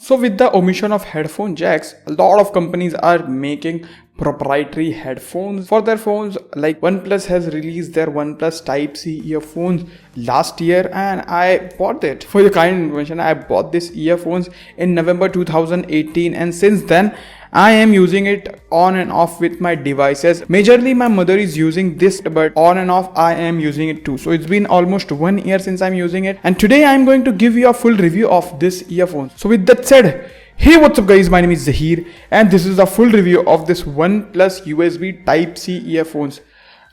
So with the omission of headphone jacks, a lot of companies are making proprietary headphones for their phones. Like OnePlus has released their OnePlus Type-C earphones last year, and I bought it. For your kind information, I bought these earphones in November 2018, and since then I am using it on and off with my devices. Majorly my mother is using this, but on and off I am using it too. So it's been almost 1 year since I'm using it, and today I'm going to give you a full review of this earphone. So with that said, hey, what's up guys, my name is Zahir and this is a full review of this OnePlus USB Type-C earphones.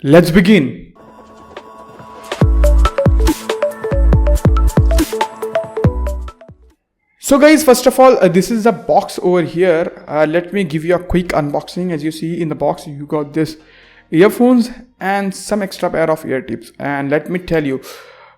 Let's begin. So guys, first of all, this is the box over here. Let me give you a quick unboxing. As you see in the box, you got this earphones and some extra pair of ear tips. And let me tell you,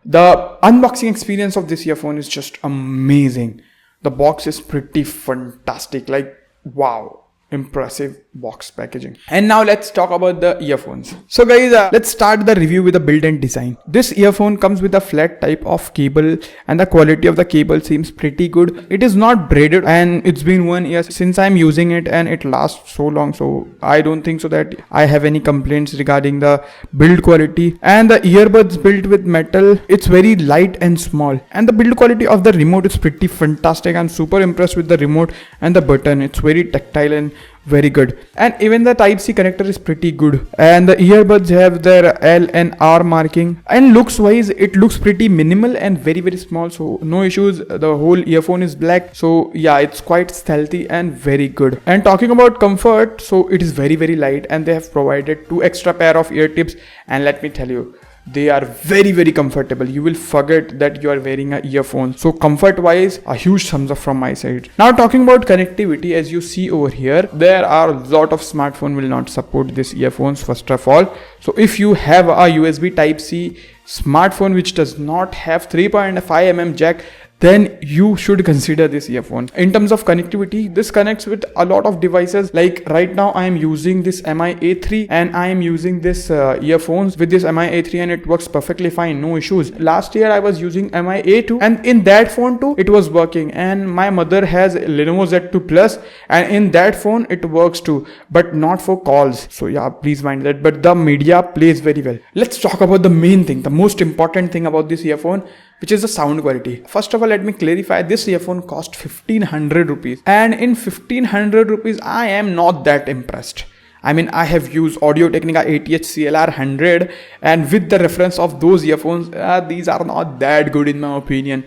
the unboxing experience of this earphone is just amazing. The box is pretty fantastic, like wow. Impressive box packaging. And now let's talk about the earphones. So guys, let's start the review with the build and design. This earphone comes with a flat type of cable and the quality of the cable seems pretty good. It is not braided and it's been 1 year since I'm using it and it lasts so long, so I don't think so that I have any complaints regarding the build quality. And the earbuds built with metal, it's very light and small, and the build quality of the remote is pretty fantastic. I'm super impressed with the remote and the button. It's very tactile and very good, and even the Type-C connector is pretty good, and the earbuds have their L and R marking, and looks wise it looks pretty minimal and very small, so no issues. The whole earphone is black, so yeah, it's quite stealthy and very good. And talking about comfort, so it is very light, and they have provided 2 extra pair of ear tips, and let me tell you, they are very comfortable. You will forget that you are wearing an earphone. So comfort wise, a huge thumbs up from my side. Now talking about connectivity, as you see over here, there are a lot of smartphone will not support this earphones first of all. So if you have a USB Type-C smartphone which does not have 3.5mm jack, then you should consider this earphone. In terms of connectivity, this connects with a lot of devices. Like right now I am using this Mi A3 and I am using this earphones with this Mi A3 and it works perfectly fine, no issues. Last year I was using Mi A2 and in that phone too it was working, and my mother has Lenovo Z2 Plus and in that phone it works too, but not for calls. So yeah, please mind that, but the media plays very well. Let's talk about the main thing, the most important thing about this earphone, which is the sound quality. First of all, let me clarify, this earphone cost 1500 rupees, and in 1500 rupees I am not that impressed. I mean, I have used Audio-Technica ATH CLR 100, and with the reference of those earphones, these are not that good in my opinion.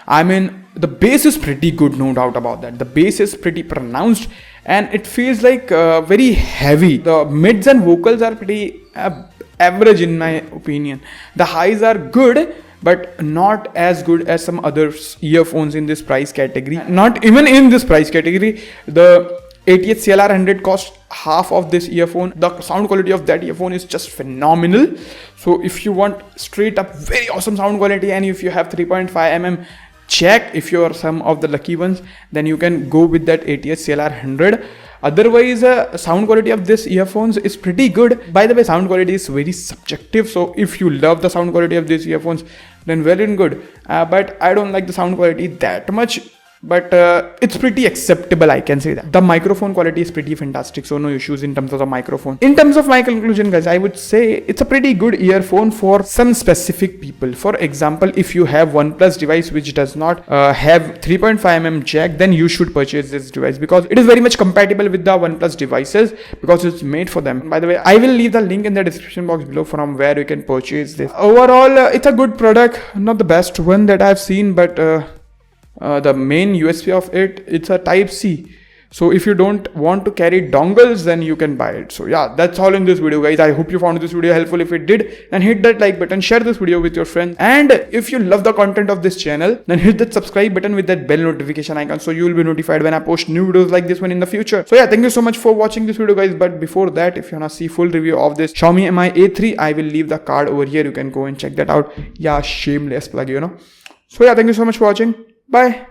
I mean, the bass is pretty good, no doubt about that. The bass is pretty pronounced and it feels like very heavy. The mids and vocals are pretty average in my opinion. The highs are good, but not as good as some other earphones in this price category. Not even in this price category. The ATH CLR 100 costs half of this earphone. The sound quality of that earphone is just phenomenal. So if you want straight up very awesome sound quality, and if you have 3.5mm jack, if you are some of the lucky ones, then you can go with that ATH CLR 100. Otherwise, sound quality of this earphones is pretty good. By the way, sound quality is very subjective, so if you love the sound quality of these earphones, then well and good. But I don't like the sound quality that much, but it's pretty acceptable, I can say that. The microphone quality is pretty fantastic, so no issues in terms of the microphone. In terms of my conclusion guys, I would say it's a pretty good earphone for some specific people. For example, if you have OnePlus device which does not have 3.5mm jack, then you should purchase this device because it is very much compatible with the OnePlus devices because it's made for them. By the way, I will leave the link in the description box below from where you can purchase this. Overall, it's a good product, not the best one that I've seen, but the main USP of it, it's a Type-C. So if you don't want to carry dongles, then you can buy it. So yeah, that's all in this video guys. I hope you found this video helpful. If it did, then hit that like button, share this video with your friends. And if you love the content of this channel, then hit that subscribe button with that bell notification icon so you will be notified when I post new videos like this one in the future. So yeah, thank you so much for watching this video guys. But before that, if you wanna see full review of this Xiaomi Mi A3, I will leave the card over here. You can go and check that out. Yeah, shameless plug, you know. So yeah, thank you so much for watching. Bye.